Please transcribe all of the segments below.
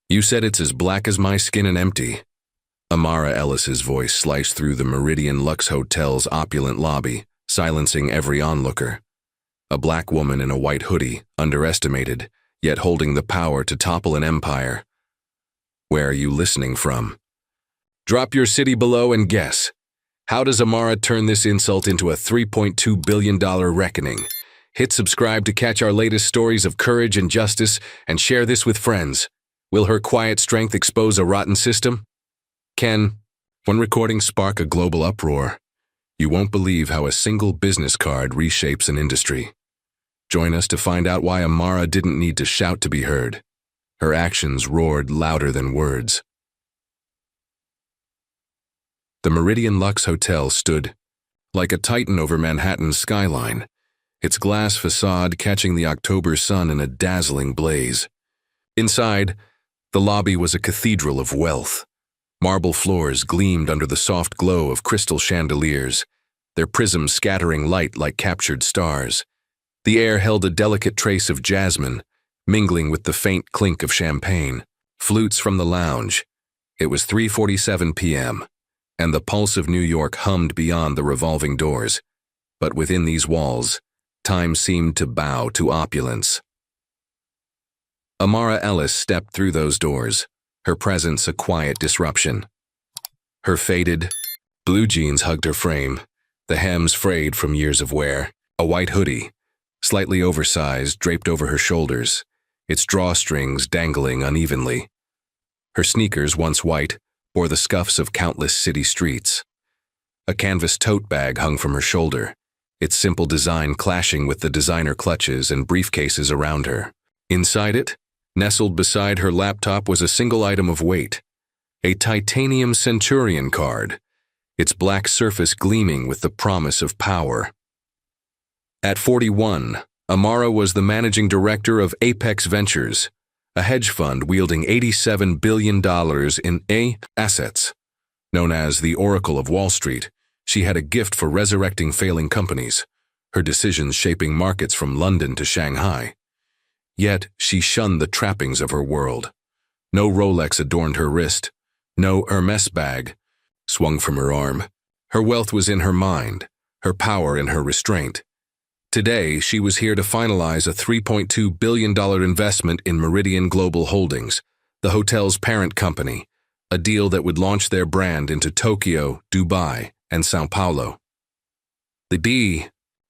You said it's as black as my skin and empty. Amara Ellis's voice sliced through the Meridian Lux Hotel's opulent lobby, silencing every onlooker. A black woman in a white hoodie, underestimated, yet holding the power to topple an empire. Where are you listening from? Drop your city below and guess. How does Amara turn this insult into a $3.2 billion reckoning? Hit subscribe to catch our latest stories of courage and justice, and share this with friends. Will her quiet strength expose a rotten system? Can one recording spark a global uproar? You won't believe how a single business card reshapes an industry. Join us to find out why Amara didn't need to shout to be heard. Her actions roared louder than words. The Meridian Lux Hotel stood like a titan over Manhattan's skyline, its glass facade catching the October sun in a dazzling blaze. Inside, the lobby was a cathedral of wealth. Marble floors gleamed under the soft glow of crystal chandeliers, their prisms scattering light like captured stars. The air held a delicate trace of jasmine, mingling with the faint clink of champagne. Flutes from the lounge. It was 3:47 p.m., and the pulse of New York hummed beyond the revolving doors. But within these walls, time seemed to bow to opulence. Amara Ellis stepped through those doors, her presence a quiet disruption. Her faded, blue jeans hugged her frame, the hems frayed from years of wear. A white hoodie, slightly oversized, draped over her shoulders, its drawstrings dangling unevenly. Her sneakers, once white, bore the scuffs of countless city streets. A canvas tote bag hung from her shoulder, its simple design clashing with the designer clutches and briefcases around her. Inside it, nestled beside her laptop, was a single item of weight, a titanium Centurion card, its black surface gleaming with the promise of power. At 41, Amara was the managing director of Apex Ventures, a hedge fund wielding $87 billion in assets. Known as the Oracle of Wall Street, she had a gift for resurrecting failing companies, her decisions shaping markets from London to Shanghai. Yet she shunned the trappings of her world. No Rolex adorned her wrist, no Hermes bag swung from her arm. Her wealth was in her mind, her power in her restraint. Today, she was here to finalize a $3.2 billion investment in Meridian Global Holdings, the hotel's parent company, a deal that would launch their brand into Tokyo, Dubai, and Sao Paulo. The B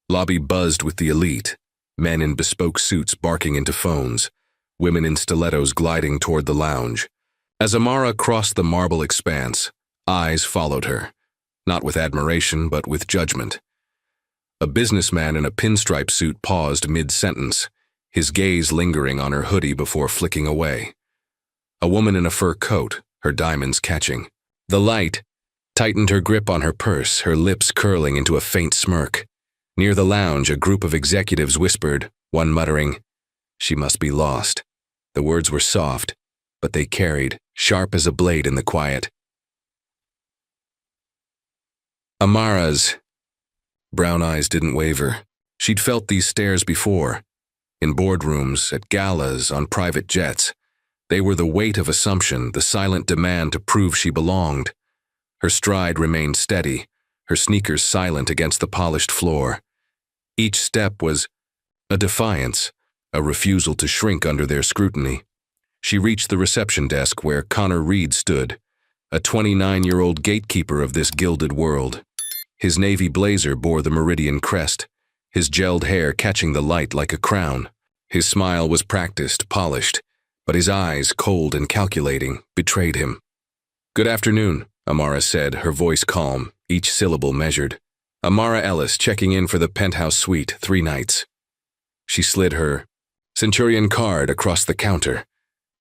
lobby buzzed with the elite, men in bespoke suits barking into phones, women in stilettos gliding toward the lounge. As Amara crossed the marble expanse, eyes followed her, not with admiration but with judgment. A businessman in a pinstripe suit paused mid-sentence, his gaze lingering on her hoodie before flicking away. A woman in a fur coat, her diamonds catching. The light tightened her grip on her purse, her lips curling into a faint smirk. Near the lounge, a group of executives whispered, one muttering, "She must be lost." The words were soft, but they carried, sharp as a blade in the quiet. Amara's brown eyes didn't waver. She'd felt these stares before. In boardrooms, at galas, on private jets. They were the weight of assumption, the silent demand to prove she belonged. Her stride remained steady, her sneakers silent against the polished floor. Each step was a defiance, a refusal to shrink under their scrutiny. She reached the reception desk where Connor Reed stood, a 29-year-old gatekeeper of this gilded world. His navy blazer bore the Meridian crest, his gelled hair catching the light like a crown. His smile was practiced, polished, but his eyes, cold and calculating, betrayed him. "Good afternoon," Amara said, her voice calm, each syllable measured. "Amara Ellis, checking in for the penthouse suite, 3 nights." She slid her Centurion card across the counter,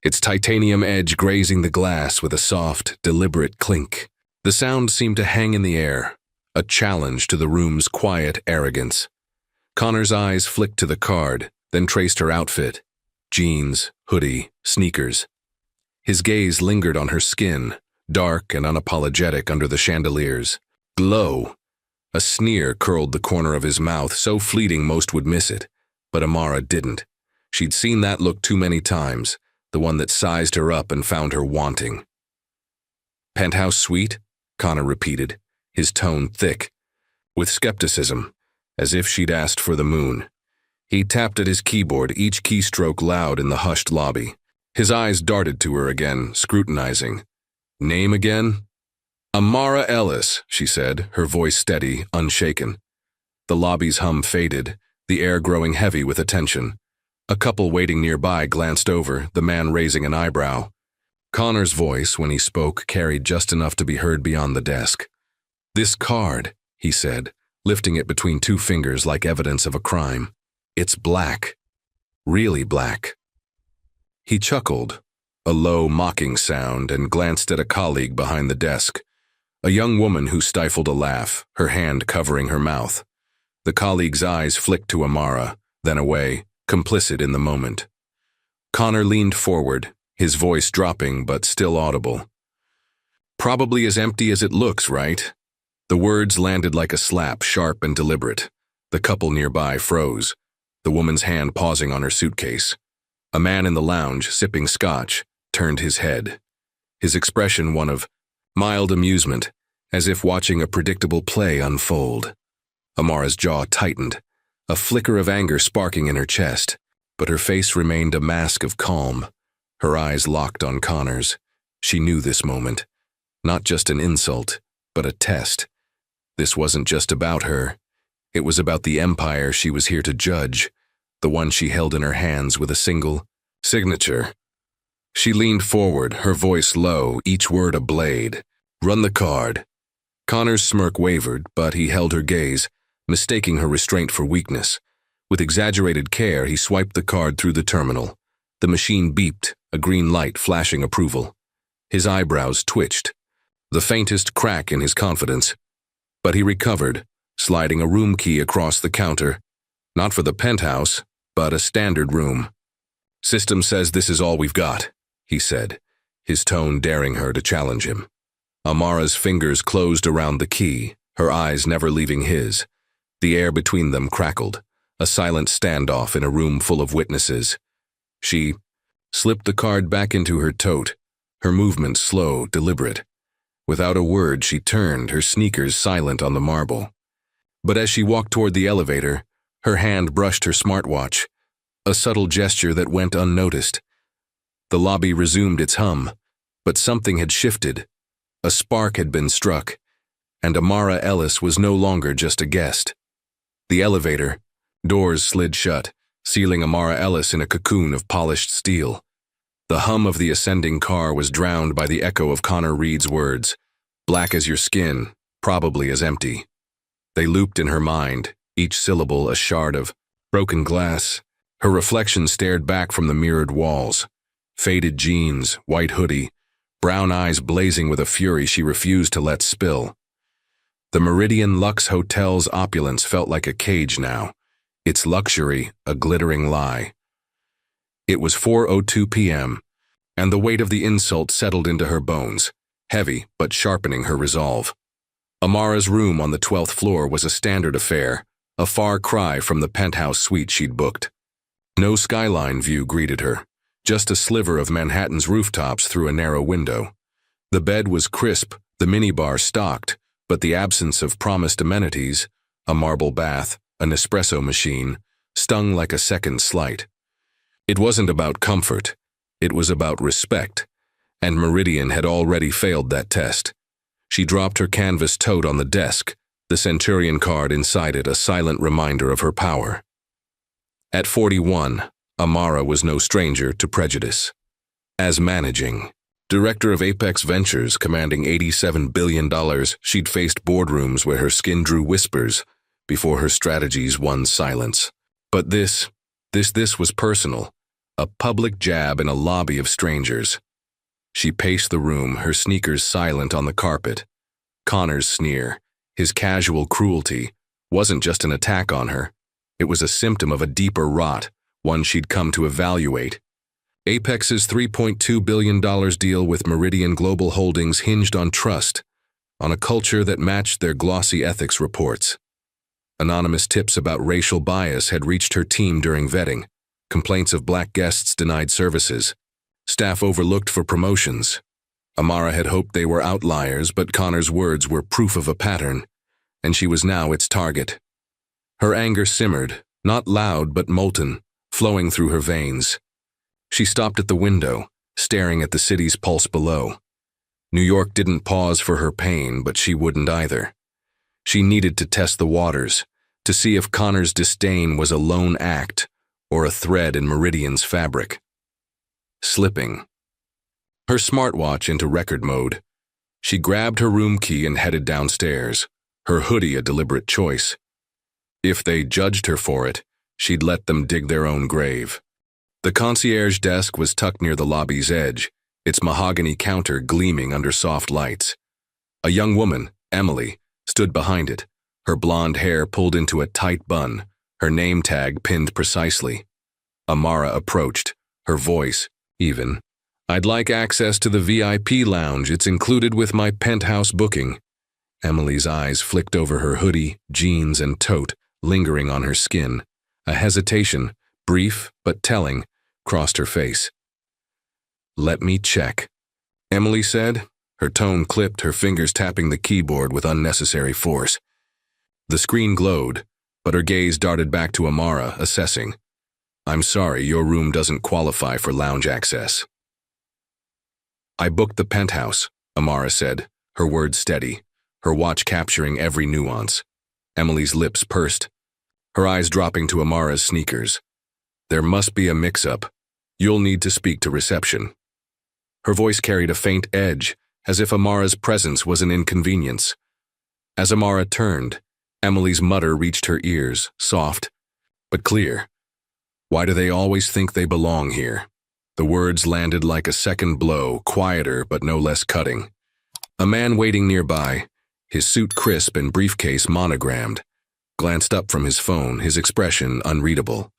its titanium edge grazing the glass with a soft, deliberate clink. The sound seemed to hang in the air, a challenge to the room's quiet arrogance. Connor's eyes flicked to the card, then traced her outfit. Jeans, hoodie, sneakers. His gaze lingered on her skin, dark and unapologetic under the chandeliers. Glow. A sneer curled the corner of his mouth, so fleeting most would miss it. But Amara didn't. She'd seen that look too many times, the one that sized her up and found her wanting. "Penthouse suite?" Connor repeated, his tone thick, with skepticism, as if she'd asked for the moon. He tapped at his keyboard, each keystroke loud in the hushed lobby. His eyes darted to her again, scrutinizing. "Name again?" "Amara Ellis," she said, her voice steady, unshaken. The lobby's hum faded, the air growing heavy with attention. A couple waiting nearby glanced over, the man raising an eyebrow. Connor's voice, when he spoke, carried just enough to be heard beyond the desk. "This card," he said, lifting it between two fingers like evidence of a crime. "It's black. Really black." He chuckled, a low, mocking sound, and glanced at a colleague behind the desk, a young woman who stifled a laugh, her hand covering her mouth. The colleague's eyes flicked to Amara, then away, complicit in the moment. Connor leaned forward, his voice dropping but still audible. "Probably as empty as it looks, right?" The words landed like a slap, sharp and deliberate. The couple nearby froze, the woman's hand pausing on her suitcase. A man in the lounge, sipping scotch, turned his head, his expression one of mild amusement, as if watching a predictable play unfold. Amara's jaw tightened, a flicker of anger sparking in her chest, but her face remained a mask of calm. Her eyes locked on Connor's. She knew this moment. Not just an insult, but a test. This wasn't just about her. It was about the empire she was here to judge, the one she held in her hands with a single signature. She leaned forward, her voice low, each word a blade. "Run the card." Connor's smirk wavered, but he held her gaze, mistaking her restraint for weakness. With exaggerated care, he swiped the card through the terminal. The machine beeped, a green light flashing approval. His eyebrows twitched, the faintest crack in his confidence. But he recovered, sliding a room key across the counter. Not for the penthouse, but a standard room. "System says this is all we've got," he said, his tone daring her to challenge him. Amara's fingers closed around the key, her eyes never leaving his. The air between them crackled, a silent standoff in a room full of witnesses. She slipped the card back into her tote, her movements slow, deliberate. Without a word, she turned, her sneakers silent on the marble. But as she walked toward the elevator, her hand brushed her smartwatch, a subtle gesture that went unnoticed. The lobby resumed its hum, but something had shifted. A spark had been struck, and Amara Ellis was no longer just a guest. The elevator, doors slid shut, sealing Amara Ellis in a cocoon of polished steel. The hum of the ascending car was drowned by the echo of Connor Reed's words, "Black as your skin, probably as empty." They looped in her mind, each syllable a shard of broken glass. Her reflection stared back from the mirrored walls. Faded jeans, white hoodie, brown eyes blazing with a fury she refused to let spill. The Meridian Lux Hotel's opulence felt like a cage now, its luxury a glittering lie. It was 4:02 p.m., and the weight of the insult settled into her bones, heavy but sharpening her resolve. Amara's room on the 12th floor was a standard affair, a far cry from the penthouse suite she'd booked. No skyline view greeted her, just a sliver of Manhattan's rooftops through a narrow window. The bed was crisp, the minibar stocked, but the absence of promised amenities, a marble bath, an espresso machine, stung like a second slight. It wasn't about comfort, it was about respect, and Meridian had already failed that test. She dropped her canvas tote on the desk, the Centurion card inside it a silent reminder of her power. At 41, Amara was no stranger to prejudice. As managing director of Apex Ventures commanding $87 billion, she'd faced boardrooms where her skin drew whispers before her strategies won silence. But this was personal, a public jab in a lobby of strangers. She paced the room, her sneakers silent on the carpet. Connor's sneer, his casual cruelty, wasn't just an attack on her. It was a symptom of a deeper rot, one she'd come to evaluate. Apex's $3.2 billion deal with Meridian Global Holdings hinged on trust, on a culture that matched their glossy ethics reports. Anonymous tips about racial bias had reached her team during vetting, complaints of black guests denied services. staff overlooked for promotions. Amara had hoped they were outliers, but Connor's words were proof of a pattern, and she was now its target. Her anger simmered, not loud but molten, flowing through her veins. She stopped at the window, staring at the city's pulse below. New York didn't pause for her pain, but she wouldn't either. She needed to test the waters, to see if Connor's disdain was a lone act or a thread in Meridian's fabric. Slipping her smartwatch into record mode, she grabbed her room key and headed downstairs, her hoodie a deliberate choice. If they judged her for it, she'd let them dig their own grave. The concierge desk was tucked near the lobby's edge, its mahogany counter gleaming under soft lights. A young woman, Emily, stood behind it, her blonde hair pulled into a tight bun, her name tag pinned precisely. Amara approached, her voice even. "I'd like access to the VIP lounge. It's included with my penthouse booking." Emily's eyes flicked over her hoodie, jeans, and tote, lingering on her skin. A hesitation, brief but telling, crossed her face. "Let me check," Emily said, her tone clipped, her fingers tapping the keyboard with unnecessary force. The screen glowed, but her gaze darted back to Amara, assessing. "I'm sorry, your room doesn't qualify for lounge access." "I booked the penthouse," Amara said, her words steady, her watch capturing every nuance. Emily's lips pursed, her eyes dropping to Amara's sneakers. "There must be a mix-up. You'll need to speak to reception." Her voice carried a faint edge, as if Amara's presence was an inconvenience. As Amara turned, Emily's mutter reached her ears, soft, but clear. "Why do they always think they belong here?" The words landed like a second blow, quieter but no less cutting. A man waiting nearby, his suit crisp and briefcase monogrammed, glanced up from his phone, his expression unreadable.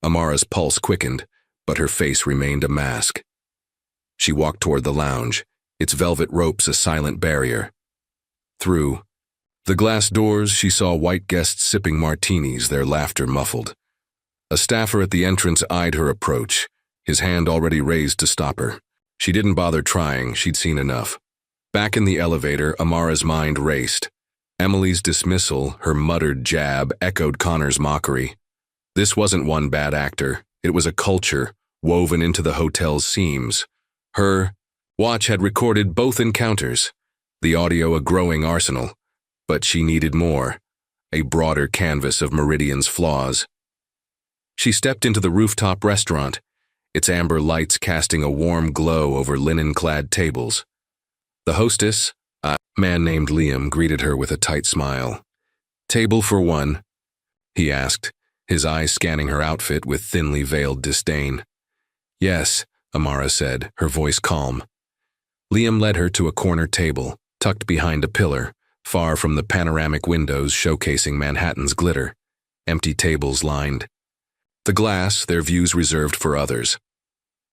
Amara's pulse quickened, but her face remained a mask. She walked toward the lounge, its velvet ropes a silent barrier. Through the glass doors, she saw white guests sipping martinis, their laughter muffled. A staffer at the entrance eyed her approach, his hand already raised to stop her. She didn't bother trying, she'd seen enough. Back in the elevator, Amara's mind raced. Emily's dismissal, her muttered jab, echoed Connor's mockery. This wasn't one bad actor, it was a culture, woven into the hotel's seams. Her watch had recorded both encounters, the audio a growing arsenal. But she needed more, a broader canvas of Meridian's flaws. She stepped into the rooftop restaurant, its amber lights casting a warm glow over linen-clad tables. The hostess, a man named Liam, greeted her with a tight smile. "Table for one?" he asked, his eyes scanning her outfit with thinly veiled disdain. "Yes," Amara said, her voice calm. Liam led her to a corner table, tucked behind a pillar, far from the panoramic windows showcasing Manhattan's glitter. Empty tables lined the glass, their views reserved for others.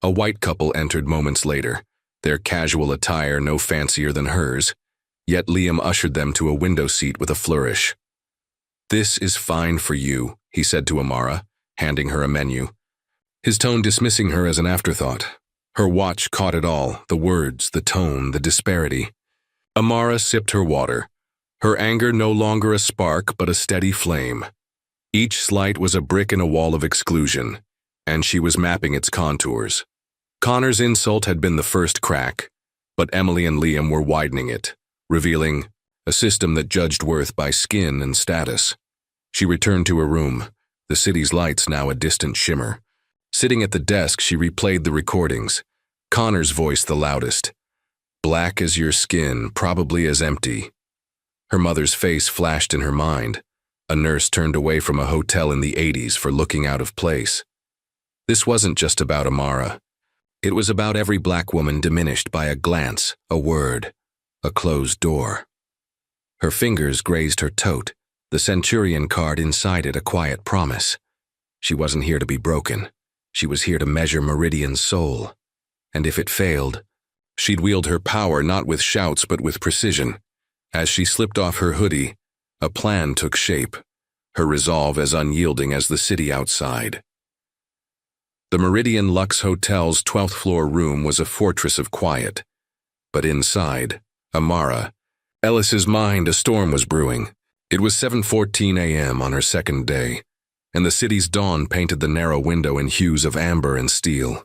A white couple entered moments later, their casual attire no fancier than hers, yet Liam ushered them to a window seat with a flourish. "This is fine for you," he said to Amara, handing her a menu. His tone dismissing her as an afterthought. Her watch caught it all, the words, the tone, the disparity. Amara sipped her water, her anger no longer a spark but a steady flame. Each slight was a brick in a wall of exclusion, and she was mapping its contours. Connor's insult had been the first crack, but Emily and Liam were widening it, revealing a system that judged worth by skin and status. She returned to her room, the city's lights now a distant shimmer. Sitting at the desk, she replayed the recordings, Connor's voice the loudest. "Black as your skin, probably as empty." Her mother's face flashed in her mind, a nurse turned away from a hotel in the 80s for looking out of place. This wasn't just about Amara. It was about every black woman diminished by a glance, a word, a closed door. Her fingers grazed her tote, the Centurion card inside it a quiet promise. She wasn't here to be broken. She was here to measure Meridian's soul. And if it failed, she'd wield her power not with shouts but with precision. As she slipped off her hoodie, a plan took shape, her resolve as unyielding as the city outside. The Meridian Lux Hotel's 12th floor room was a fortress of quiet. But inside, Ellis's mind, a storm was brewing. It was 7:14 a.m. on her second day, and the city's dawn painted the narrow window in hues of amber and steel.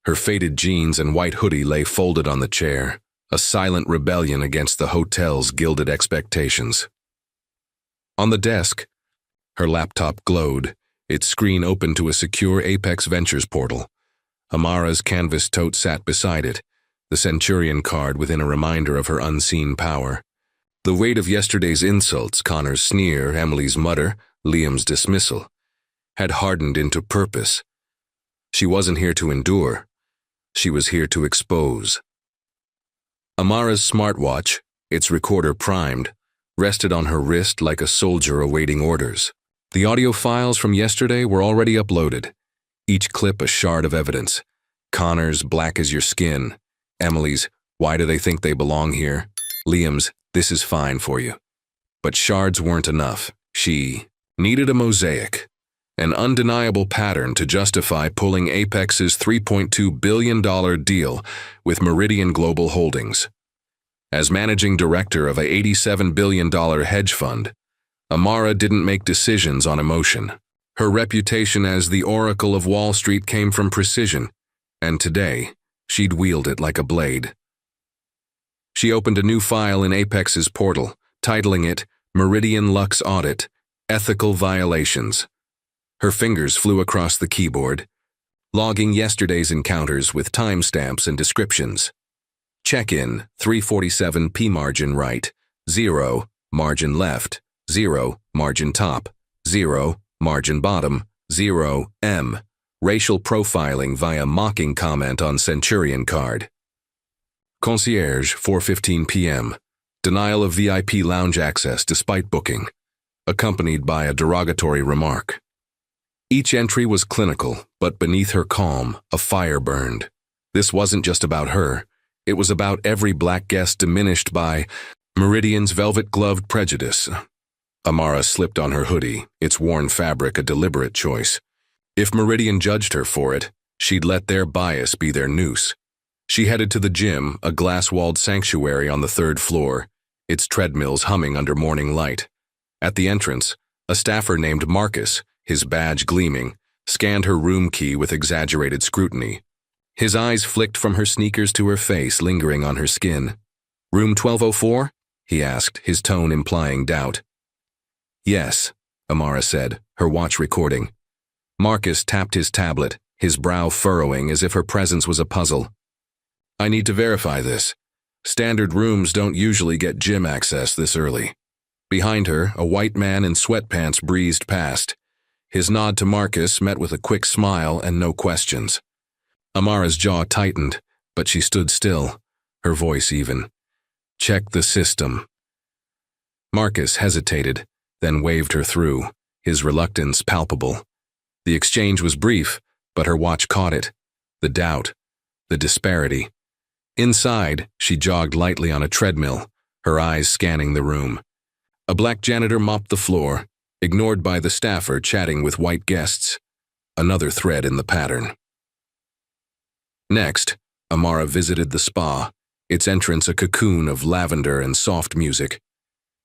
Her faded jeans and white hoodie lay folded on the chair, a silent rebellion against the hotel's gilded expectations. On the desk, her laptop glowed, its screen open to a secure Apex Ventures portal. Amara's canvas tote sat beside it, the Centurion card within a reminder of her unseen power. The weight of yesterday's insults, Connor's sneer, Emily's mutter, Liam's dismissal, had hardened into purpose. She wasn't here to endure. She was here to expose. Amara's smartwatch, its recorder primed, rested on her wrist like a soldier awaiting orders. The audio files from yesterday were already uploaded, each clip a shard of evidence. Connor's black as your skin, Emily's why do they think they belong here, Liam's this is fine for you. But shards weren't enough. She needed a mosaic, an undeniable pattern to justify pulling Apex's $3.2 billion deal with Meridian Global Holdings. As managing director of a $87 billion hedge fund, Amara didn't make decisions on emotion. Her reputation as the Oracle of Wall Street came from precision, and today, she'd wield it like a blade. She opened a new file in Apex's portal, titling it Meridian Lux Audit, Ethical Violations. Her fingers flew across the keyboard, logging yesterday's encounters with timestamps and descriptions. Check-in, 3:47 p. Margin right, 0, margin left, 0, margin top, 0, margin bottom, 0, M. Racial profiling via mocking comment on Centurion card. Concierge, 4:15 p.m. Denial of VIP lounge access despite booking, accompanied by a derogatory remark. Each entry was clinical, but beneath her calm, a fire burned. This wasn't just about her. It was about every black guest diminished by Meridian's velvet-gloved prejudice. Amara slipped on her hoodie, its worn fabric a deliberate choice. If Meridian judged her for it, she'd let their bias be their noose. She headed to the gym, a glass-walled sanctuary on the 3rd floor, its treadmills humming under morning light. At the entrance, a staffer named Marcus, his badge gleaming, scanned her room key with exaggerated scrutiny. His eyes flicked from her sneakers to her face, lingering on her skin. "Room 1204?" he asked, his tone implying doubt. "Yes," Amara said, her watch recording. Marcus tapped his tablet, his brow furrowing as if her presence was a puzzle. "I need to verify this. Standard rooms don't usually get gym access this early." Behind her, a white man in sweatpants breezed past. His nod to Marcus met with a quick smile and no questions. Amara's jaw tightened, but she stood still, her voice even. "Check the system." Marcus hesitated, then waved her through, his reluctance palpable. The exchange was brief, but her watch caught it. The doubt, the disparity. Inside, she jogged lightly on a treadmill, her eyes scanning the room. A black janitor mopped the floor, ignored by the staffer chatting with white guests. Another thread in the pattern. Next, Amara visited the spa, its entrance a cocoon of lavender and soft music.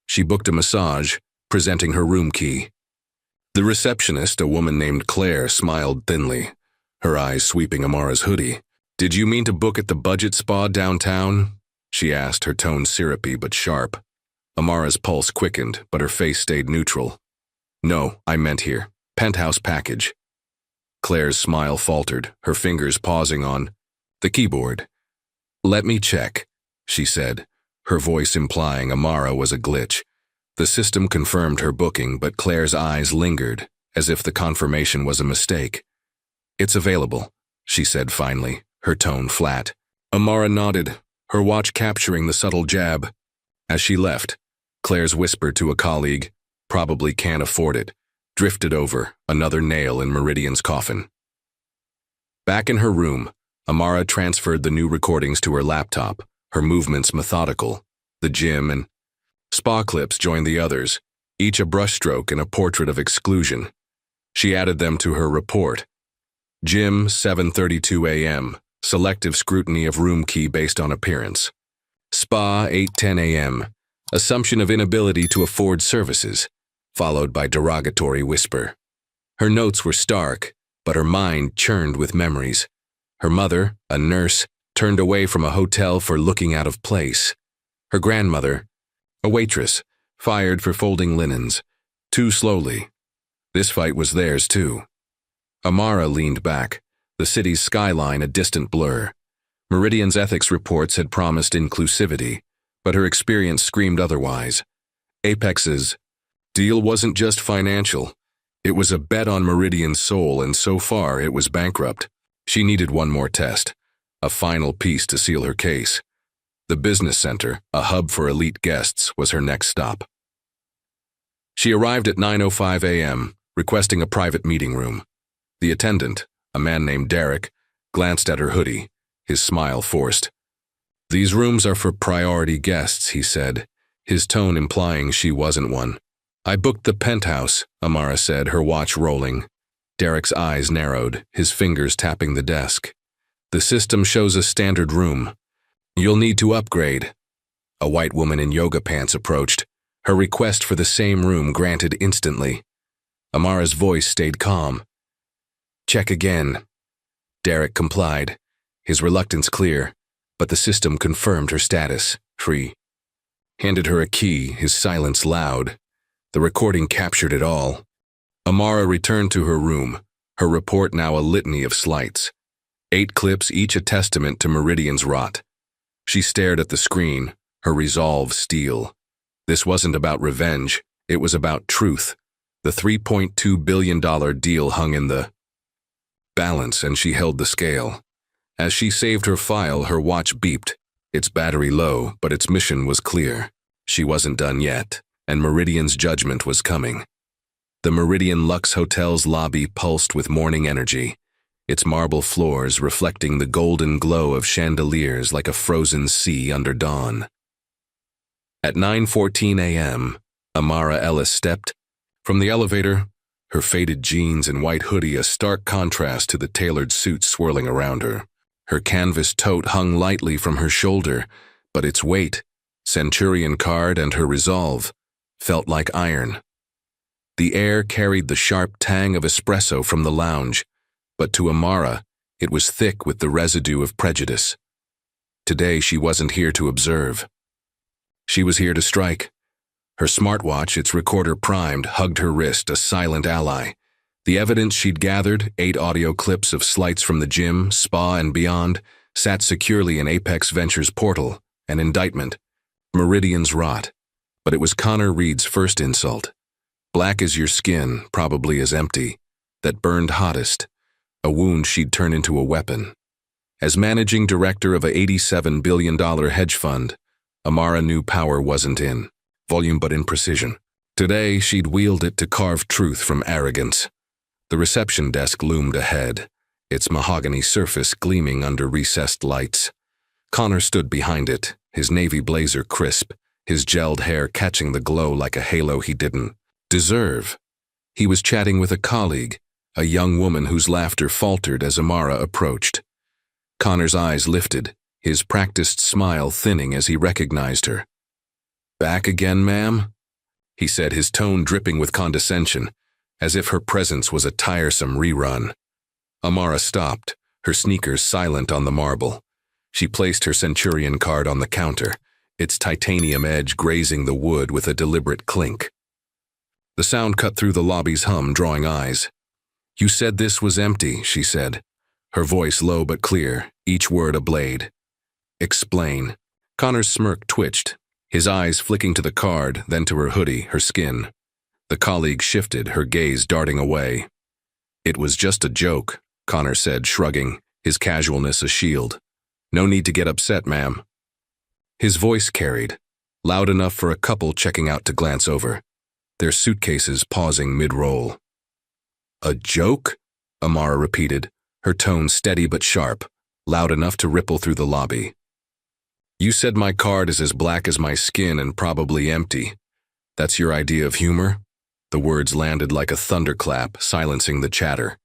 She booked a massage, presenting her room key. The receptionist, a woman named Claire, smiled thinly, her eyes sweeping Amara's hoodie. "Did you mean to book at the budget spa downtown?" she asked, her tone syrupy but sharp. Amara's pulse quickened, but her face stayed neutral. "No, I meant here. Penthouse package." Claire's smile faltered, her fingers pausing on the keyboard. "Let me check," she said, her voice implying Amara was a glitch. The system confirmed her booking, but Claire's eyes lingered, as if the confirmation was a mistake. "It's available," she said finally, her tone flat. Amara nodded, her watch capturing the subtle jab. As she left, Claire's whisper to a colleague, "Probably can't afford it," drifted over, another nail in Meridian's coffin. Back in her room, Amara transferred the new recordings to her laptop, her movements methodical. The gym and spa clips joined the others, each a brushstroke and a portrait of exclusion. She added them to her report. Gym, 7:32 a.m. Selective scrutiny of room key based on appearance. Spa, 8:10 a.m. Assumption of inability to afford services, followed by derogatory whisper. Her notes were stark, but her mind churned with memories. Her mother, a nurse, turned away from a hotel for looking out of place. Her grandmother, a waitress, fired for folding linens, too slowly. This fight was theirs too. Amara leaned back, the city's skyline a distant blur. Meridian's ethics reports had promised inclusivity, but her experience screamed otherwise. Apex's deal wasn't just financial. It was a bet on Meridian's soul, and so far it was bankrupt. She needed one more test, a final piece to seal her case. The business center, a hub for elite guests, was her next stop. She arrived at 9:05 a.m., requesting a private meeting room. The attendant, a man named Derek, glanced at her hoodie, his smile forced. "These rooms are for priority guests," he said, his tone implying she wasn't one. "I booked the penthouse," Amara said, her watch rolling. Derek's eyes narrowed, his fingers tapping the desk. "The system shows a standard room. You'll need to upgrade." A white woman in yoga pants approached, her request for the same room granted instantly. Amara's voice stayed calm. "Check again." Derek complied, his reluctance clear, but the system confirmed her status, free. Handed her a key, his silence loud. The recording captured it all. Amara returned to her room, her report now a litany of slights. 8 clips, each a testament to Meridian's rot. She stared at the screen, her resolve steel. This wasn't about revenge, it was about truth. The $3.2 billion deal hung in the balance, and she held the scale. As she saved her file, her watch beeped, its battery low, but its mission was clear. She wasn't done yet, and Meridian's judgment was coming. The Meridian Lux Hotel's lobby pulsed with morning energy, its marble floors reflecting the golden glow of chandeliers like a frozen sea under dawn. At 9:14 a.m., Amara Ellis stepped from the elevator, her faded jeans and white hoodie a stark contrast to the tailored suit swirling around her. Her canvas tote hung lightly from her shoulder, but its weight, Centurion card and her resolve, felt like iron. The air carried the sharp tang of espresso from the lounge, but to Amara, it was thick with the residue of prejudice. Today she wasn't here to observe. She was here to strike. Her smartwatch, its recorder primed, hugged her wrist, a silent ally. The evidence she'd gathered, 8 audio clips of slights from the gym, spa, and beyond, sat securely in Apex Ventures' portal, an indictment. Meridian's rot. But it was Connor Reed's first insult. Black as your skin, probably as empty. That burned hottest. A wound she'd turn into a weapon. As managing director of a $87 billion hedge fund, Amara knew power wasn't in volume but in precision. Today, she'd wield it to carve truth from arrogance. The reception desk loomed ahead, its mahogany surface gleaming under recessed lights. Connor stood behind it, his navy blazer crisp, his gelled hair catching the glow like a halo he didn't deserve. He was chatting with a colleague, a young woman whose laughter faltered as Amara approached. Connor's eyes lifted, his practiced smile thinning as he recognized her. "Back again, ma'am?" he said, his tone dripping with condescension, as if her presence was a tiresome rerun. Amara stopped, her sneakers silent on the marble. She placed her Centurion card on the counter, its titanium edge grazing the wood with a deliberate clink. The sound cut through the lobby's hum, drawing eyes. "You said this was empty," she said, her voice low but clear, each word a blade. "Explain." Connor's smirk twitched, his eyes flicking to the card, then to her hoodie, her skin. The colleague shifted, her gaze darting away. "It was just a joke," Connor said, shrugging, his casualness a shield. "No need to get upset, ma'am." His voice carried, loud enough for a couple checking out to glance over, their suitcases pausing mid-roll. "A joke?" Amara repeated, her tone steady but sharp, loud enough to ripple through the lobby. "You said my card is as black as my skin and probably empty. That's your idea of humor?" The words landed like a thunderclap, silencing the chatter.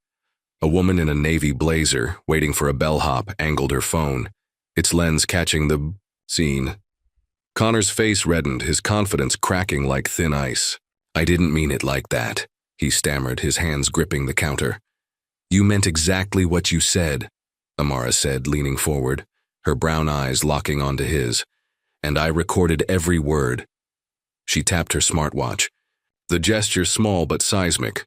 A woman in a navy blazer, waiting for a bellhop, angled her phone, its lens catching the scene. Connor's face reddened, his confidence cracking like thin ice. "I didn't mean it like that," he stammered, his hands gripping the counter. "You meant exactly what you said," Amara said, leaning forward, her brown eyes locking onto his. "And I recorded every word." She tapped her smartwatch, the gesture small but seismic.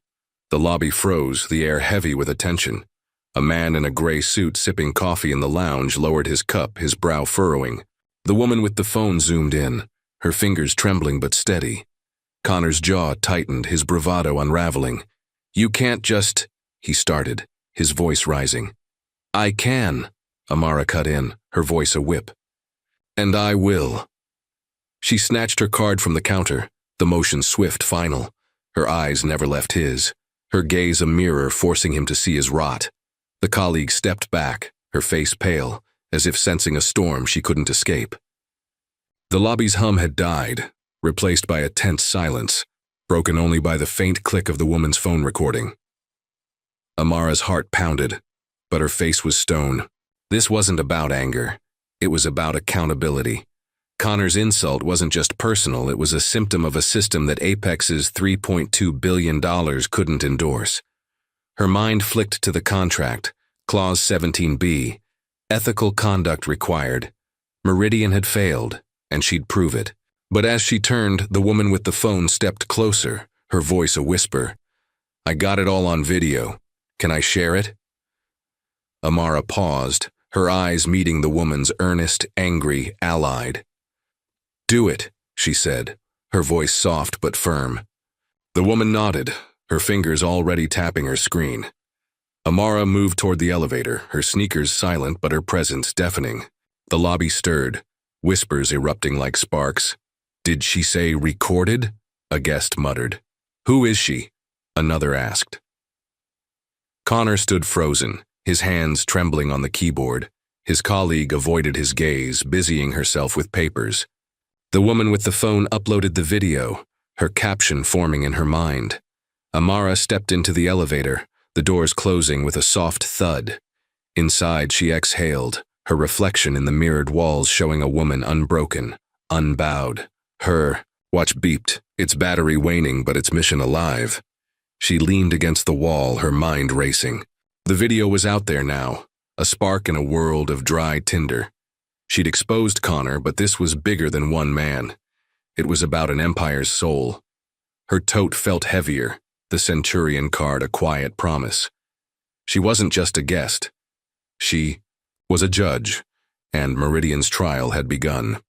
The lobby froze, the air heavy with attention. A man in a gray suit sipping coffee in the lounge lowered his cup, his brow furrowing. The woman with the phone zoomed in, her fingers trembling but steady. Connor's jaw tightened, his bravado unraveling. "You can't just," he started, his voice rising. "I can," Amara cut in, her voice a whip. "And I will." She snatched her card from the counter, the motion swift, final. Her eyes never left his, her gaze a mirror forcing him to see his rot. The colleague stepped back, her face pale, as if sensing a storm she couldn't escape. The lobby's hum had died, replaced by a tense silence, broken only by the faint click of the woman's phone recording. Amara's heart pounded, but her face was stone. This wasn't about anger. It was about accountability. Connor's insult wasn't just personal, it was a symptom of a system that Apex's $3.2 billion couldn't endorse. Her mind flicked to the contract, Clause 17B, ethical conduct required. Meridian had failed, and she'd prove it. But as she turned, the woman with the phone stepped closer, her voice a whisper. "I got it all on video. Can I share it?" Amara paused, her eyes meeting the woman's earnest, angry, allied. "Do it," she said, her voice soft but firm. The woman nodded, her fingers already tapping her screen. Amara moved toward the elevator, her sneakers silent but her presence deafening. The lobby stirred, whispers erupting like sparks. "Did she say recorded?" a guest muttered. "Who is she?" another asked. Connor stood frozen, his hands trembling on the keyboard. His colleague avoided his gaze, busying herself with papers. The woman with the phone uploaded the video, her caption forming in her mind. Amara stepped into the elevator, the doors closing with a soft thud. Inside, she exhaled, her reflection in the mirrored walls showing a woman unbroken, unbowed. Her watch beeped, its battery waning but its mission alive. She leaned against the wall, her mind racing. The video was out there now, a spark in a world of dry tinder. She'd exposed Connor, but this was bigger than one man. It was about an empire's soul. Her tote felt heavier, the Centurion card a quiet promise. She wasn't just a guest. She was a judge, and Meridian's trial had begun.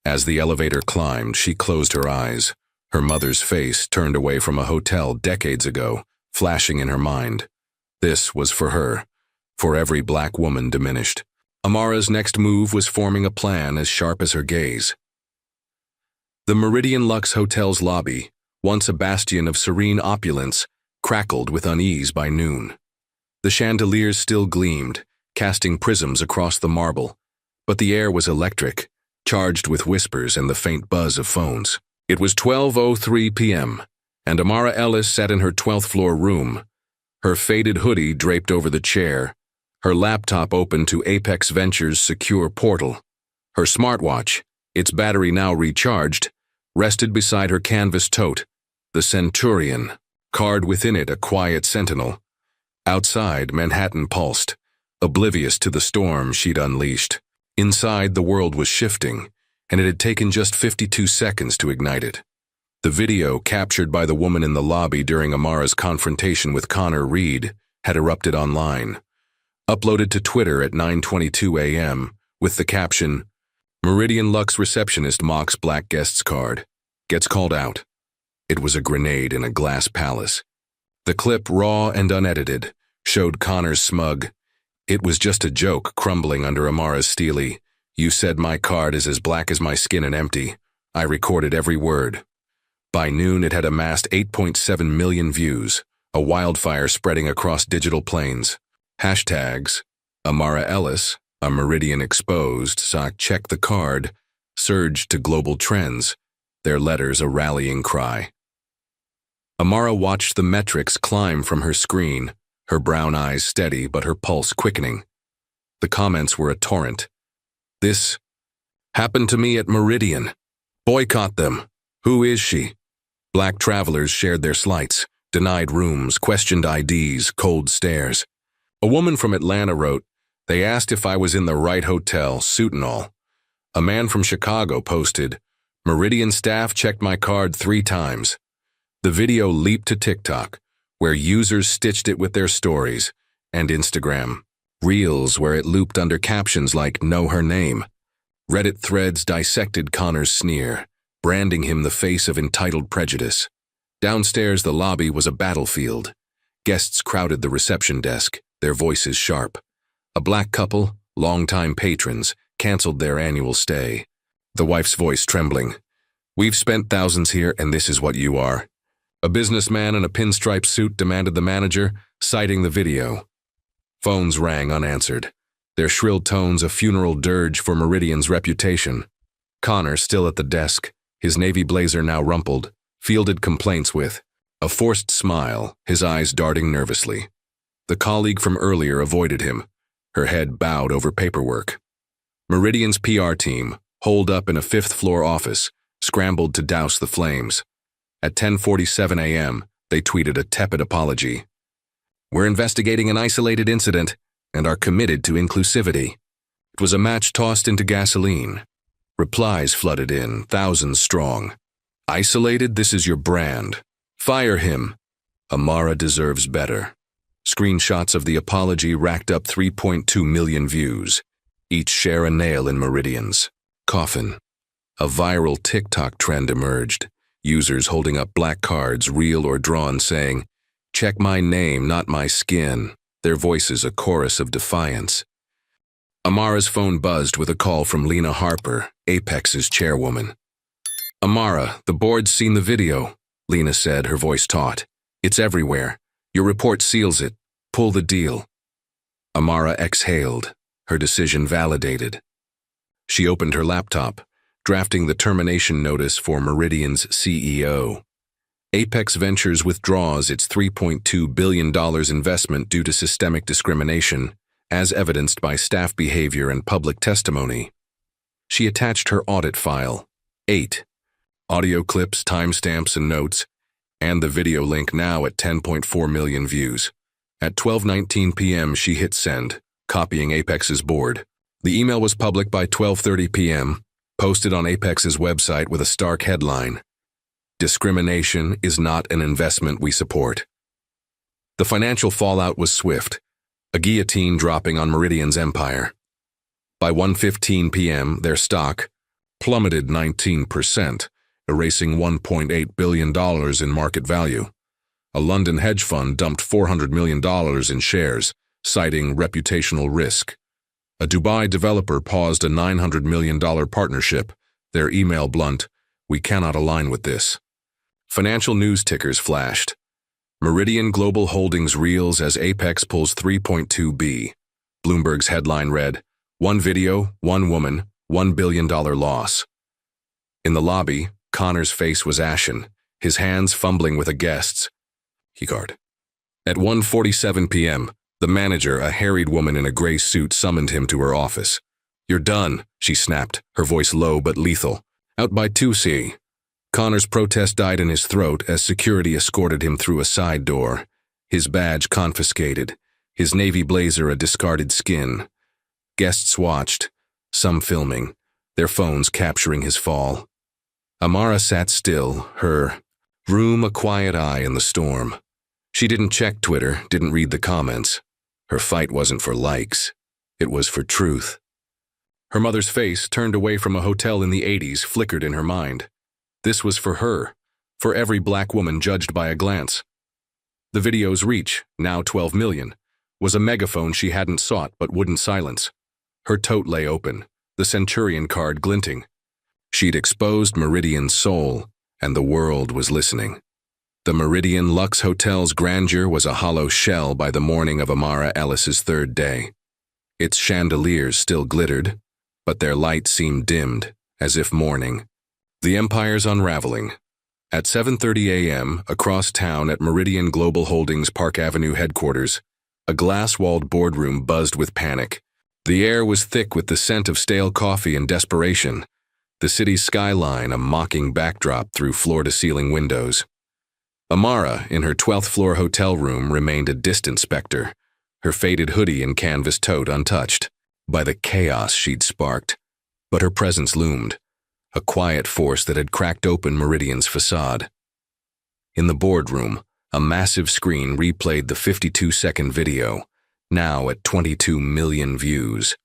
As the elevator climbed, she closed her eyes, her mother's face turned away from a hotel decades ago, flashing in her mind. This was for her, for every black woman diminished. Amara's next move was forming a plan as sharp as her gaze. The Meridian Lux Hotel's lobby, once a bastion of serene opulence, crackled with unease by noon. The chandeliers still gleamed, casting prisms across the marble, but the air was electric, charged with whispers and the faint buzz of phones. It was 12:03 p.m., and Amara Ellis sat in her 12th floor room, her faded hoodie draped over the chair, her laptop open to Apex Ventures' secure portal. Her smartwatch, its battery now recharged, rested beside her canvas tote, the Centurion, card within it a quiet sentinel. Outside, Manhattan pulsed, oblivious to the storm she'd unleashed. Inside, the world was shifting, and it had taken just 52 seconds to ignite it. The video, captured by the woman in the lobby during Amara's confrontation with Connor Reed, had erupted online. Uploaded to Twitter at 9:22 a.m., with the caption, "Meridian Lux receptionist mocks black guest's card. Gets called out." It was a grenade in a glass palace. The clip, raw and unedited, showed Connor's smug, "It was just a joke," crumbling under Amara's steely, "You said my card is as black as my skin and empty. I recorded every word." By noon, it had amassed 8.7 million views, a wildfire spreading across digital planes. Hashtags, Amara Ellis, a Meridian exposed, sock check the card, surged to global trends, their letters a rallying cry. Amara watched the metrics climb from her screen, her brown eyes steady but her pulse quickening. The comments were a torrent. This happened to me at Meridian. Boycott them. Who is she? Black travelers shared their slights, denied rooms, questioned IDs, cold stares. A woman from Atlanta wrote, "They asked if I was in the right hotel, suit and all." A man from Chicago posted, "Meridian staff checked my card 3 times." The video leaped to TikTok, where users stitched it with their stories, and Instagram Reels, where it looped under captions like "Know her name." Reddit threads dissected Connor's sneer, branding him the face of entitled prejudice. Downstairs, the lobby was a battlefield. Guests crowded the reception desk, their voices sharp. A black couple, longtime patrons, canceled their annual stay. The wife's voice trembling. "We've spent thousands here, and this is what you are." A businessman in a pinstripe suit demanded the manager, citing the video. Phones rang unanswered, their shrill tones a funeral dirge for Meridian's reputation. Connor, still at the desk, his navy blazer now rumpled, fielded complaints with a forced smile, his eyes darting nervously. The colleague from earlier avoided him, her head bowed over paperwork. Meridian's PR team, holed up in a 5th-floor office, scrambled to douse the flames. At 10:47 a.m., they tweeted a tepid apology. "We're investigating an isolated incident and are committed to inclusivity." It was a match tossed into gasoline. Replies flooded in, thousands strong. "Isolated, this is your brand. Fire him. Amara deserves better." Screenshots of the apology racked up 3.2 million views. Each share a nail in Meridian's coffin. A viral TikTok trend emerged. Users holding up black cards, real or drawn, saying, "Check my name, not my skin." Their voices a chorus of defiance. Amara's phone buzzed with a call from Lena Harper, Apex's chairwoman. "Amara, the board's seen the video," Lena said, her voice taut. "It's everywhere. Your report seals it. Pull the deal." Amara exhaled, her decision validated. She opened her laptop, drafting the termination notice for Meridian's CEO. Apex Ventures withdraws its $3.2 billion investment due to systemic discrimination, as evidenced by staff behavior and public testimony. She attached her audit file, 8 audio clips, timestamps, and notes, and the video link now at 10.4 million views. At 12:19 p.m., she hit send, copying Apex's board. The email was public by 12:30 p.m., posted on Apex's website with a stark headline, "Discrimination is not an investment we support." The financial fallout was swift, a guillotine dropping on Meridian's empire. By 1:15 p.m., their stock plummeted 19%, erasing $1.8 billion in market value. A London hedge fund dumped $400 million in shares, citing reputational risk. A Dubai developer paused a $900 million partnership, their email blunt, "We cannot align with this." Financial news tickers flashed. Meridian Global Holdings reels as Apex pulls 3.2 B. Bloomberg's headline read, "One video, one woman, $1 billion loss." In the lobby, Connor's face was ashen, his hands fumbling with a guest's keycard. At 1:47 p.m., the manager, a harried woman in a gray suit, summoned him to her office. "You're done," she snapped, her voice low but lethal. "Out by 2C." Connor's protest died in his throat as security escorted him through a side door, his badge confiscated, his navy blazer a discarded skin. Guests watched, some filming, their phones capturing his fall. Amara sat still, her room a quiet eye in the storm. She didn't check Twitter, didn't read the comments. Her fight wasn't for likes. It was for truth. Her mother's face, turned away from a hotel in the 80s, flickered in her mind. This was for her, for every black woman judged by a glance. The video's reach, now 12 million, was a megaphone she hadn't sought but wouldn't silence. Her tote lay open, the Centurion card glinting. She'd exposed Meridian's soul, and the world was listening. The Meridian Lux Hotel's grandeur was a hollow shell by the morning of Amara Ellis's 3rd day. Its chandeliers still glittered, but their light seemed dimmed, as if mourning. The empire's unraveling. At 7:30 a.m., across town at Meridian Global Holdings Park Avenue headquarters, A glass-walled boardroom buzzed with panic. The air was thick with the scent of stale coffee and desperation. The city's skyline a mocking backdrop through floor-to-ceiling windows. Amara, in her 12th-floor hotel room, remained a distant specter, her faded hoodie and canvas tote untouched by the chaos she'd sparked. But her presence loomed, a quiet force that had cracked open Meridian's facade. In the boardroom, a massive screen replayed the 52-second video, now at 22 million views.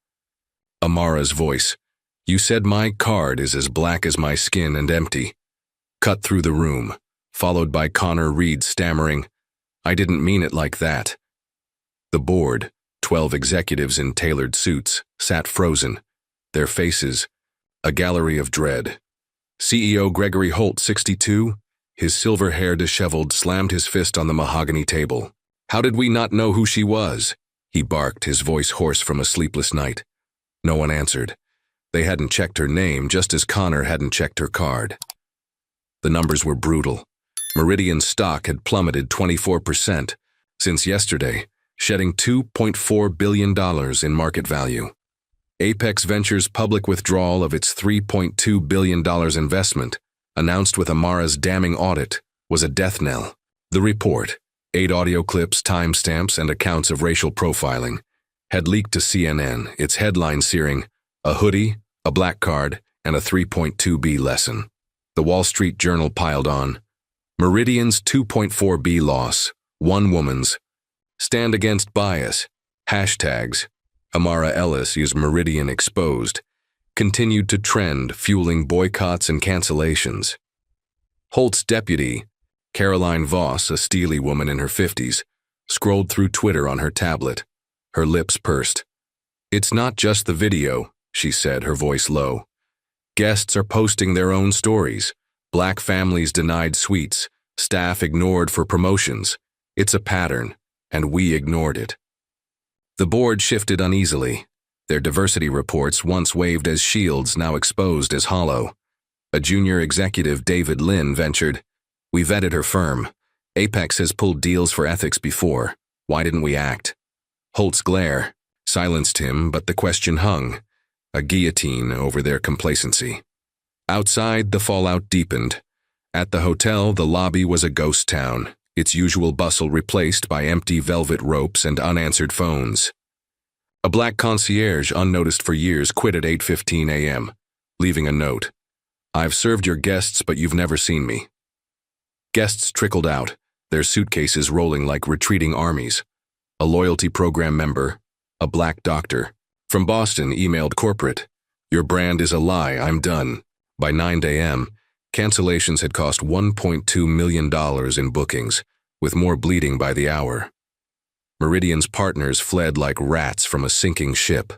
Amara's voice, "You said my card is as black as my skin and empty," cut through the room, followed by Connor Reed stammering, "I didn't mean it like that." The board, 12 executives in tailored suits, sat frozen, their faces a gallery of dread. CEO Gregory Holt, 62, his silver hair disheveled, slammed his fist on the mahogany table. "How did we not know who she was?" he barked, his voice hoarse from a sleepless night. No one answered. They hadn't checked her name, just as Connor hadn't checked her card. The numbers were brutal. Meridian's stock had plummeted 24% since yesterday, shedding $2.4 billion in market value. Apex Ventures' public withdrawal of its $3.2 billion investment, announced with Amara's damning audit, was a death knell. The report, 8 audio clips, timestamps, and accounts of racial profiling, had leaked to CNN, its headline searing, "A hoodie, a black card, and a 3.2B lesson." The Wall Street Journal piled on, "Meridian's 2.4B loss, one woman's. Stand against bias. Hashtags. Amara Ellis is Meridian exposed," continued to trend, fueling boycotts and cancellations. Holt's deputy, Caroline Voss, a steely woman in her 50s, scrolled through Twitter on her tablet, her lips pursed. "It's not just the video," she said, her voice low. "Guests are posting their own stories. Black families denied suites, staff ignored for promotions. It's a pattern, and we ignored it." The board shifted uneasily, their diversity reports once waved as shields now exposed as hollow. A junior executive, David Lynn, ventured, "We vetted her firm. Apex has pulled deals for ethics before. Why didn't we act?" Holt's glare silenced him, but the question hung, a guillotine over their complacency. Outside, the fallout deepened. At the hotel, the lobby was a ghost town, its usual bustle replaced by empty velvet ropes and unanswered phones. A black concierge, unnoticed for years, quit at 8:15 a.m., leaving a note. "I've served your guests, but you've never seen me." Guests trickled out, their suitcases rolling like retreating armies. A loyalty program member, a black doctor, from Boston emailed corporate, "Your brand is a lie, I'm done." By 9 a.m., cancellations had cost $1.2 million in bookings, with more bleeding by the hour. Meridian's partners fled like rats from a sinking ship.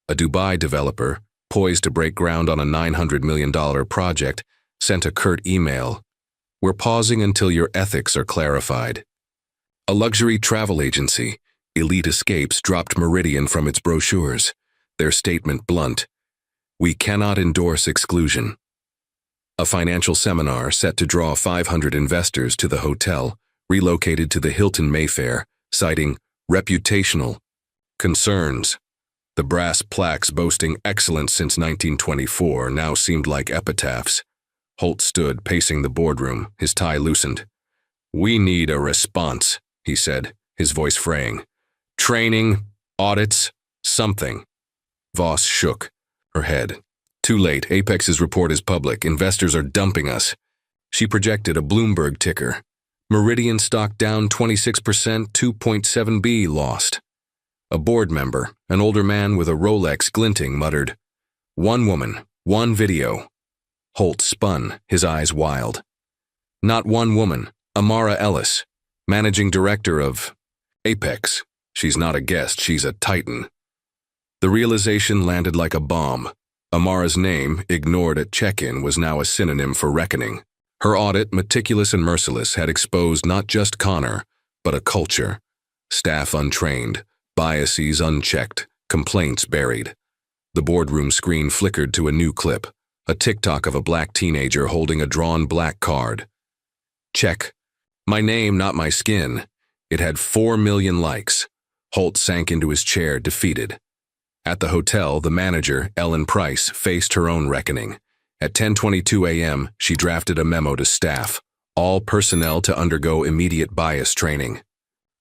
A Dubai developer, poised to break ground on a $900 million project, sent a curt email, "We're pausing until your ethics are clarified." A luxury travel agency, Elite Escapes, dropped Meridian from its brochures, their statement blunt, "We cannot endorse exclusion." A financial seminar set to draw 500 investors to the hotel relocated to the Hilton Mayfair, citing reputational concerns. The brass plaques boasting excellence since 1924 now seemed like epitaphs. Holt stood, pacing the boardroom, his tie loosened. "We need a response," he said, his voice fraying. "Training, audits, something." Voss shook her head. "Too late. Apex's report is public. Investors are dumping us." She projected a Bloomberg ticker. Meridian stock down 26%, 2.7B lost. A board member, an older man with a Rolex glinting, muttered, "One woman, one video." Holt spun, his eyes wild. "Not one woman. Amara Ellis, managing director of Apex. She's not a guest, she's a titan." The realization landed like a bomb. Amara's name, ignored at check-in, was now a synonym for reckoning. Her audit, meticulous and merciless, had exposed not just Connor, but a culture. Staff untrained, biases unchecked, complaints buried. The boardroom screen flickered to a new clip, a TikTok of a black teenager holding a drawn black card. "Check. My name, not my skin." It had 4 million likes. Holt sank into his chair, defeated. At the hotel, the manager, Ellen Price, faced her own reckoning. At 10:22 a.m., she drafted a memo to staff, all personnel to undergo immediate bias training.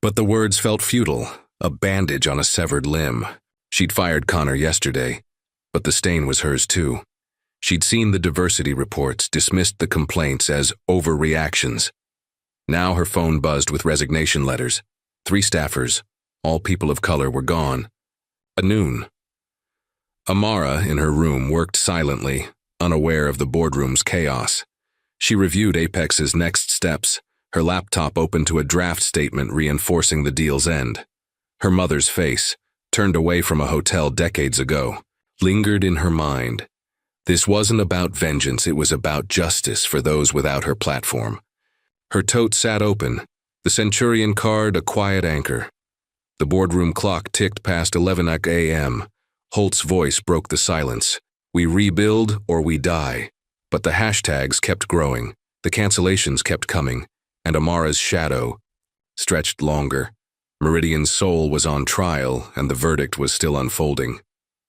But the words felt futile, a bandage on a severed limb. She'd fired Connor yesterday, but the stain was hers too. She'd seen the diversity reports, dismissed the complaints as overreactions. Now her phone buzzed with resignation letters. 3 staffers, all people of color, were gone. At noon. Amara, in her room, worked silently, unaware of the boardroom's chaos. She reviewed Apex's next steps, her laptop open to a draft statement reinforcing the deal's end. Her mother's face, turned away from a hotel decades ago, lingered in her mind. This wasn't about vengeance, it was about justice for those without her platform. Her tote sat open, the Centurion card a quiet anchor. The boardroom clock ticked past 11 a.m. Holt's voice broke the silence. We rebuild or we die. But the hashtags kept growing, the cancellations kept coming, and Amara's shadow stretched longer. Meridian's soul was on trial, and the verdict was still unfolding.